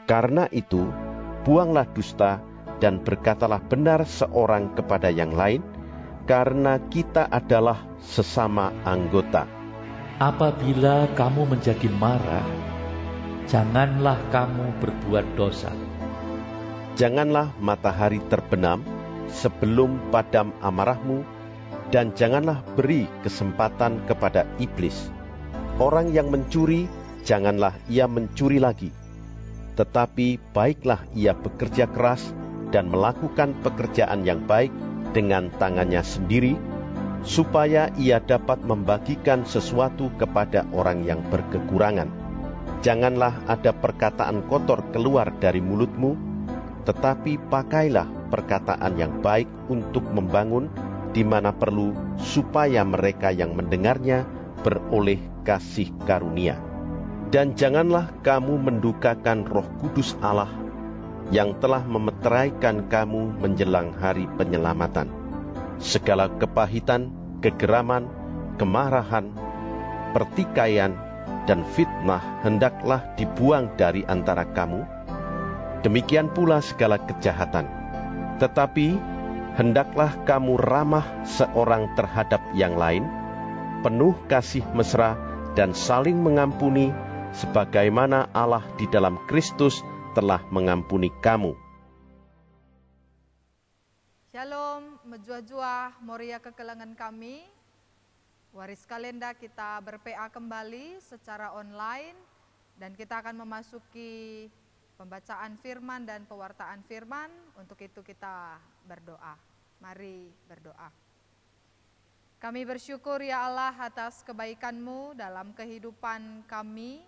Karena itu, buanglah dusta dan berkatalah benar seorang kepada yang lain, karena kita adalah sesama anggota. Apabila kamu menjadi marah, janganlah kamu berbuat dosa. Janganlah matahari terbenam sebelum padam amarahmu, dan janganlah beri kesempatan kepada iblis. Orang yang mencuri, janganlah ia mencuri lagi, tetapi baiklah ia bekerja keras dan melakukan pekerjaan yang baik dengan tangannya sendiri, supaya ia dapat membagikan sesuatu kepada orang yang berkekurangan. Janganlah ada perkataan kotor keluar dari mulutmu, tetapi pakailah perkataan yang baik untuk membangun di mana perlu, supaya mereka yang mendengarnya beroleh kasih karunia. Dan janganlah kamu mendukakan Roh Kudus Allah yang telah memeteraikan kamu menjelang hari penyelamatan. Segala kepahitan, kegeraman, kemarahan, pertikaian, dan fitnah hendaklah dibuang dari antara kamu. Demikian pula segala kejahatan. Tetapi hendaklah kamu ramah seorang terhadap yang lain, penuh kasih mesra dan saling mengampuni, sebagaimana Allah di dalam Kristus telah mengampuni kamu. Shalom, menjua-jua Moria kekelangan kami. Waris kalenda kita ber-PA kembali secara online, dan kita akan memasuki pembacaan firman dan pewartaan firman. Untuk itu kita berdoa. Mari berdoa. Kami bersyukur ya Allah atas kebaikan-Mu dalam kehidupan kami,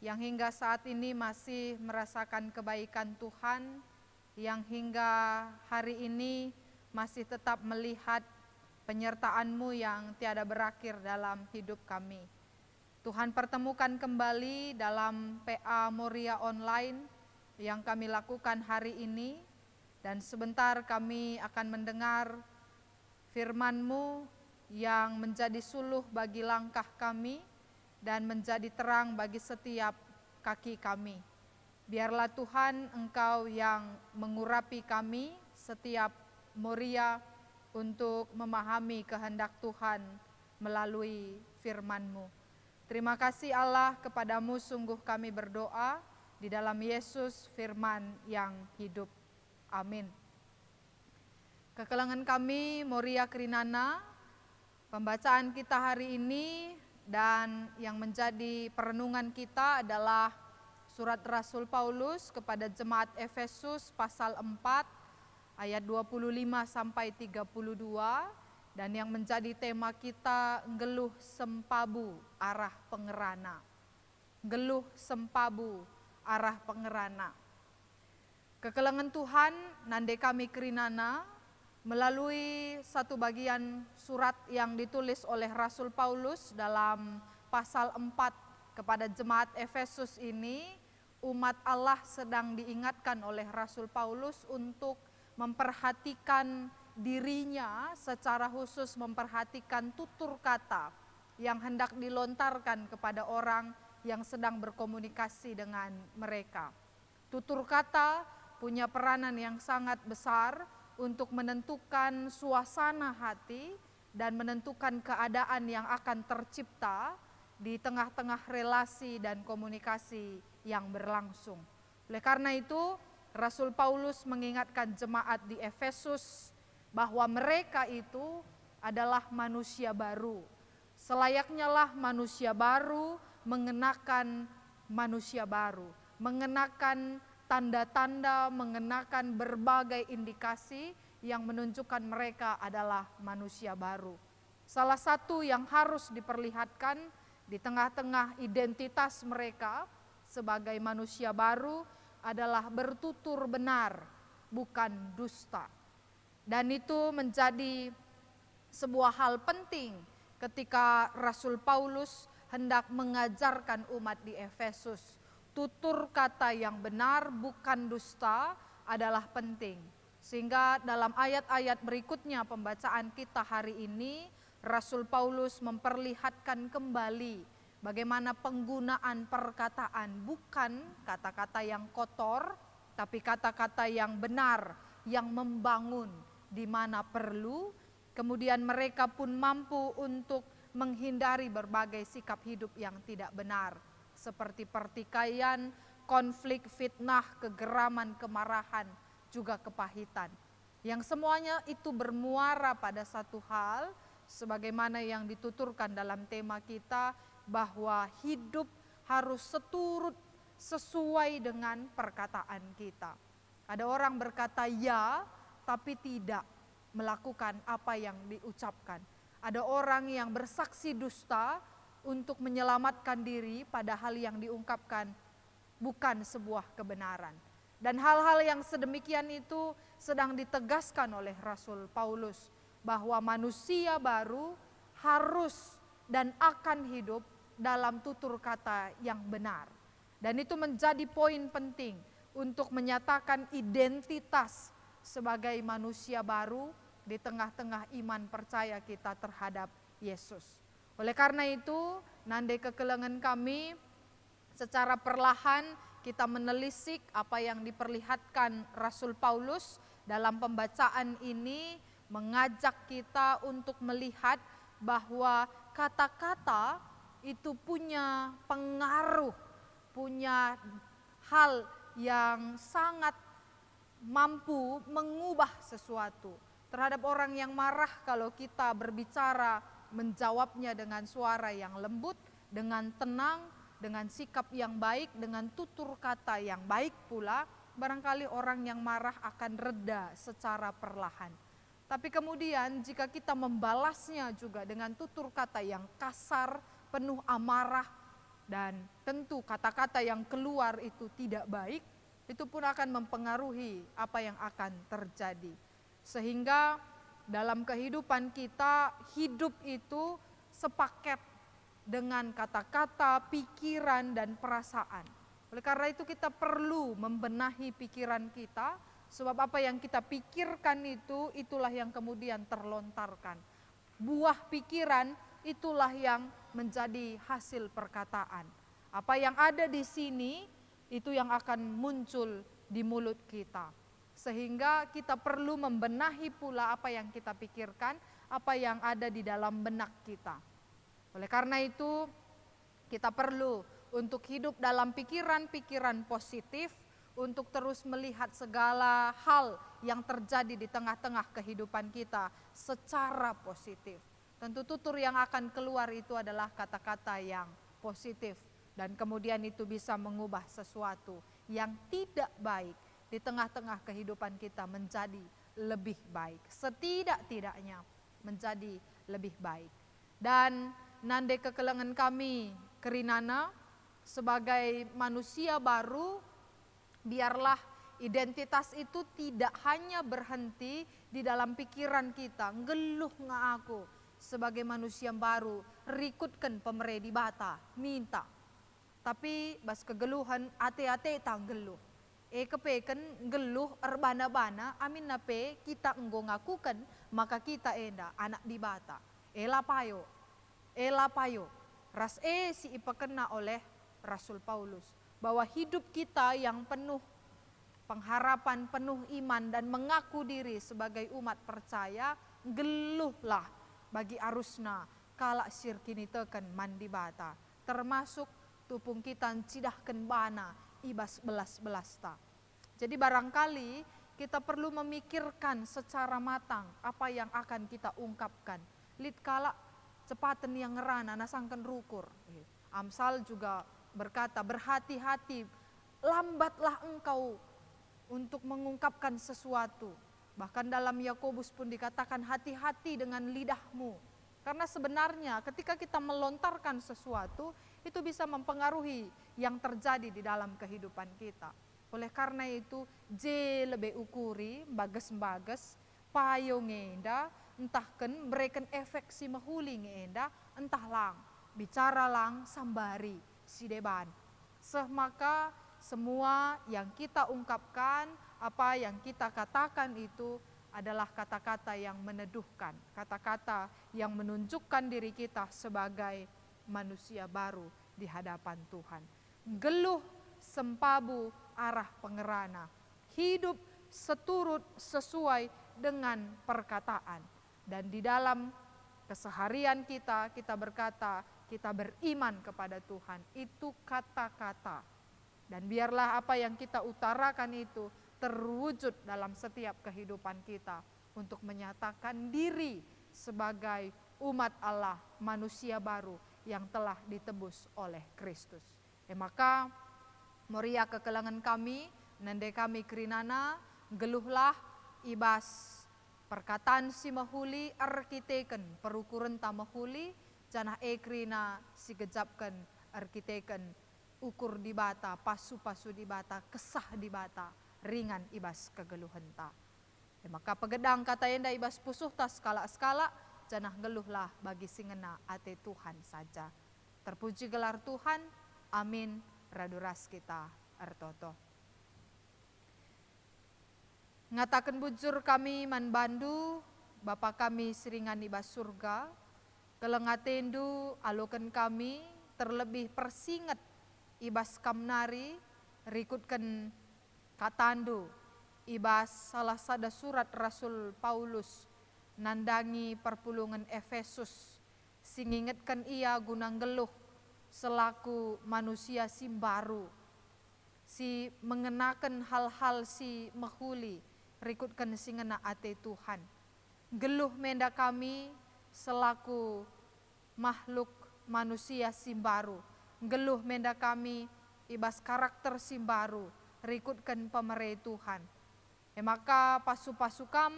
yang hingga saat ini masih merasakan kebaikan Tuhan, yang hingga hari ini masih tetap melihat penyertaan-Mu yang tiada berakhir dalam hidup kami. Tuhan, pertemukan kembali dalam PA Moria online yang kami lakukan hari ini, dan sebentar kami akan mendengar firman-Mu yang menjadi suluh bagi langkah kami dan menjadi terang bagi setiap kaki kami. Biarlah Tuhan, Engkau yang mengurapi kami setiap Moria untuk memahami kehendak Tuhan melalui firman-Mu. Terima kasih Allah, kepadamu sungguh kami berdoa di dalam Yesus firman yang hidup. Amin. Kekelangan kami Moria Krinana, pembacaan kita hari ini dan yang menjadi perenungan kita adalah surat Rasul Paulus kepada jemaat Efesus pasal 4 ayat 25 sampai 32, dan yang menjadi tema kita geluh sempabu arah pengerana. Geluh sempabu arah pengerana. Kekelangan Tuhan nande kami Krinana melalui satu bagian surat yang ditulis oleh Rasul Paulus dalam pasal 4 kepada jemaat Efesus ini. Umat Allah sedang diingatkan oleh Rasul Paulus untuk memperhatikan dirinya, secara khusus memperhatikan tutur kata yang hendak dilontarkan kepada orang yang sedang berkomunikasi dengan mereka. Tutur kata punya peranan yang sangat besar untuk menentukan suasana hati dan menentukan keadaan yang akan tercipta di tengah-tengah relasi dan komunikasi yang berlangsung. Oleh karena itu, Rasul Paulus mengingatkan jemaat di Efesus bahwa mereka itu adalah manusia baru. Selayaknya lah manusia baru mengenakan manusia baru, mengenakan tanda-tanda, mengenakan berbagai indikasi yang menunjukkan mereka adalah manusia baru. Salah satu yang harus diperlihatkan di tengah-tengah identitas mereka sebagai manusia baru adalah bertutur benar, bukan dusta. Dan itu menjadi sebuah hal penting ketika Rasul Paulus hendak mengajarkan umat di Efesus. Tutur kata yang benar, bukan dusta, adalah penting. Sehingga dalam ayat-ayat berikutnya pembacaan kita hari ini, Rasul Paulus memperlihatkan kembali bagaimana penggunaan perkataan, bukan kata-kata yang kotor, tapi kata-kata yang benar, yang membangun di mana perlu. Kemudian mereka pun mampu untuk menghindari berbagai sikap hidup yang tidak benar, seperti pertikaian, konflik, fitnah, kegeraman, kemarahan, juga kepahitan. Yang semuanya itu bermuara pada satu hal, sebagaimana yang dituturkan dalam tema kita, bahwa hidup harus seturut sesuai dengan perkataan kita. Ada orang berkata ya, tapi tidak melakukan apa yang diucapkan. Ada orang yang bersaksi dusta untuk menyelamatkan diri, padahal yang diungkapkan bukan sebuah kebenaran. Dan hal-hal yang sedemikian itu sedang ditegaskan oleh Rasul Paulus, bahwa manusia baru harus dan akan hidup dalam tutur kata yang benar. Dan itu menjadi poin penting untuk menyatakan identitas sebagai manusia baru di tengah-tengah iman percaya kita terhadap Yesus. Oleh karena itu, nandai kekelengan kami, secara perlahan kita menelisik apa yang diperlihatkan Rasul Paulus dalam pembacaan ini, mengajak kita untuk melihat bahwa kata-kata itu punya pengaruh, punya hal yang sangat mampu mengubah sesuatu. Terhadap orang yang marah, kalau kita berbicara menjawabnya dengan suara yang lembut, dengan tenang, dengan sikap yang baik, dengan tutur kata yang baik pula, barangkali orang yang marah akan reda secara perlahan. Tapi kemudian jika kita membalasnya juga dengan tutur kata yang kasar, penuh amarah, dan tentu kata-kata yang keluar itu tidak baik, itu pun akan mempengaruhi apa yang akan terjadi. Sehingga dalam kehidupan kita, hidup itu sepaket dengan kata-kata, pikiran, dan perasaan. Oleh karena itu kita perlu membenahi pikiran kita, sebab apa yang kita pikirkan itu, itulah yang kemudian terlontarkan. Buah pikiran itulah yang menjadi hasil perkataan. Apa yang ada di sini, itu yang akan muncul di mulut kita. Sehingga kita perlu membenahi pula apa yang kita pikirkan, apa yang ada di dalam benak kita. Oleh karena itu, kita perlu untuk hidup dalam pikiran-pikiran positif, untuk terus melihat segala hal yang terjadi di tengah-tengah kehidupan kita secara positif. Tentu tutur yang akan keluar itu adalah kata-kata yang positif, dan kemudian itu bisa mengubah sesuatu yang tidak baik di tengah-tengah kehidupan kita menjadi lebih baik. Setidak-tidaknya menjadi lebih baik. Dan nandai kekelengan kami Kerinana, sebagai manusia baru, biarlah identitas itu tidak hanya berhenti di dalam pikiran kita. Ngeluh nga aku sebagai manusia baru, rikutkan pemeredi bata, minta. Tapi bas kegeluhan ate-ate tang geluh. Kepeken geluh erbana-bana, amin nape kita enggo ngakukan, maka kita enda anak di bata. Elapayo. Ras si ipakena oleh Rasul Paulus, bahwa hidup kita yang penuh pengharapan, penuh iman, dan mengaku diri sebagai umat percaya, geluhlah bagi arusna kalak sirkini teken mandi bata, termasuk tupung kita cidahken bana ibas belas-belas ta. Jadi barangkali kita perlu memikirkan secara matang apa yang akan kita ungkapkan. Lid kalak cepatan yang ngerana nasangkan rukur. Amsal juga berkata, berhati-hati, lambatlah engkau untuk mengungkapkan sesuatu. Bahkan dalam Yakobus pun dikatakan hati-hati dengan lidahmu. Karena sebenarnya ketika kita melontarkan sesuatu, itu bisa mempengaruhi yang terjadi di dalam kehidupan kita. Oleh karena itu, lebih ukuri, bagas-bagas, payo ngenda, entahkan berikan efek si mahuli ngenda, entah lang, bicara lang sambari si deban. Maka semua yang kita ungkapkan, apa yang kita katakan itu adalah kata-kata yang meneduhkan, kata-kata yang menunjukkan diri kita sebagai manusia baru di hadapan Tuhan. Geluh sempabu arah pengerana, hidup seturut sesuai dengan perkataan. Dan di dalam keseharian kita berkata, kita beriman kepada Tuhan. Itu kata-kata. Dan biarlah apa yang kita utarakan itu terwujud dalam setiap kehidupan kita untuk menyatakan diri sebagai umat Allah, manusia baru yang telah ditebus oleh Kristus. Maka moria kekelangan kami, nende kami kerinana, geluhlah ibas perkataan si mahuli arkiteken perukuran tamahuli, janah ekrina si gejapkan arkiteken ukur di bata, pasu-pasu di bata, kesah di bata, ringan ibas kegeluhan ta. Maka pegedang kata enda ibas pusuh tas skala-skala, janah geluhlah bagi singena ate Tuhan saja. Terpuji gelar Tuhan, amin, raduras kita ertoto. Ngatakan bujur kami man bandu, Bapa kami seringan ibas surga, kelengatendu alokan kami, terlebih persingat ibas kamnari, rikutkan katandu, ibas salah sada surat Rasul Paulus, nandangi perpulungan Efesus, singingetkan ia gunang geluh, selaku manusia si baru, si mengenakan hal-hal si mahuli, rikutkan singena ate Tuhan. Geluh menda kami selaku makhluk manusia si baru, geluh menda kami ibas karakter si baru, rikutkan pemerintah Tuhan. Maka pasu-pasukam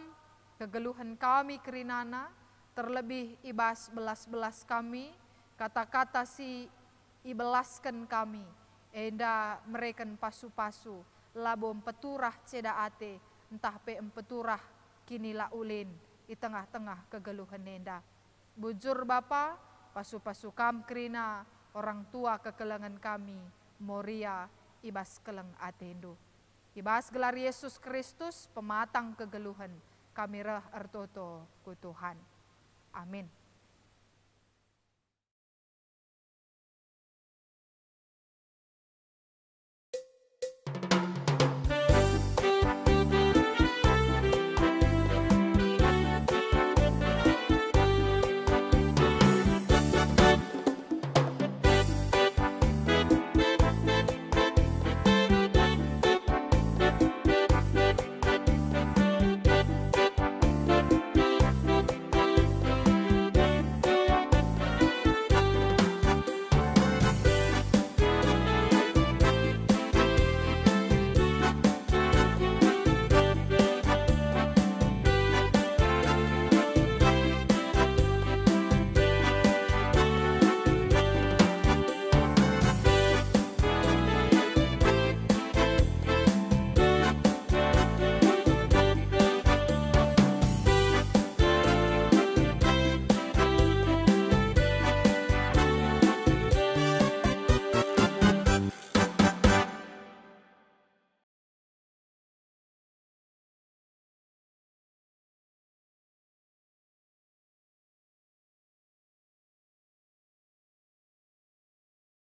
kegeluhan kami kerinana, terlebih ibas belas-belas kami, kata-kata si ibelaskan kami, enda mereken pasu-pasu, labom peturah ceda ate, entah pe empeturah kini la ulin, di tengah-tengah kegeluhan enda. Bujur Bapa, pasu-pasu kam kerina, orang tua kekelangan kami, moria ibas keleng atendo. Ibas gelar Yesus Kristus, pematang kegeluhan, kami rah ertoto ku Tuhan. Amin.